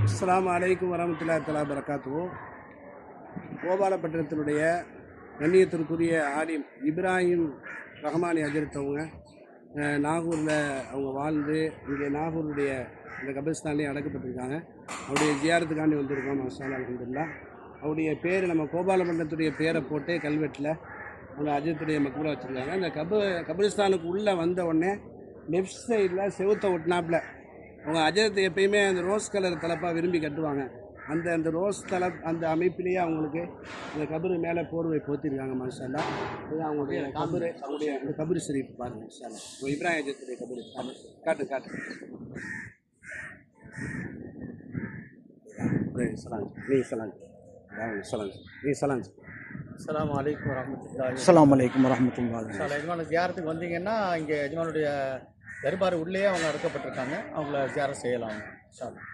அஸ்ஸலாமு அலைக்கும் வரமத்துல்லாஹி தஆலா பரகாத்துஹு. கோபாலப்பட்டினத்தினுடைய கண்ணியத்திற்குரிய ஆலிம் இப்ராஹிம் ரஹ்மானி ஹஜ்ரத் அவங்க நாகூரில் அவங்க வாழ்ந்து இங்கே நாகூருடைய இந்த கபிரிஸ்தான்லேயும் அடக்கப்பட்டிருக்காங்க. அவருடைய ஜியாரத்துக்காண்டி வந்திருக்கோம். மாஷா அல்லாஹ், அல்ஹம்துலில்லாஹ். அவருடைய பேர் நம்ம கோபாலப்பட்டினத்துடைய பேரை போட்டு கல்வெட்டில் அவங்க அஜித்துடைய மக்களாக வச்சுருக்காங்க. இந்த கபிரிஸ்தானுக்கு உள்ளே வந்த உடனே லெஃப்ட் சைடில் செவுத்தை ஒட்டினாப்பில் அவங்க அஜரத்தை எப்பயுமே அந்த ரோஸ் கலர் தலப்பாக விரும்பி கட்டுவாங்க. அந்த ரோஸ் தலப் அந்த அமைப்பிலேயே அவங்களுக்கு அந்த கபரு மேலே போர்வை போத்திருக்காங்க. மாஷா அல்லாஹ். இது அவங்களுடைய கபரு, அவங்களுடைய அந்த கபரு ஷரீஃப் பாருங்க. மாஷா அல்லாஹ். இப்ராஹிம் அஜரத்துடைய கபரு காட்டு காட்டு அஸ்ஸலாமு அலைக்கும் வரஹ்மத்துல்லாஹி. அஸ்ஸலாமு அலைக்கும் வரஹ்மத்துல்லாஹி. எஜமான் ஜியாரத்துக்கு வந்தீங்கன்னா இங்கே எஜமானுடைய தர்பார் உள்ளே அவங்க அடக்கப்பட்டிருக்காங்க. அவங்கள ஜியாரத் செய்யலாம். இன்ஷா அல்லாஹ்.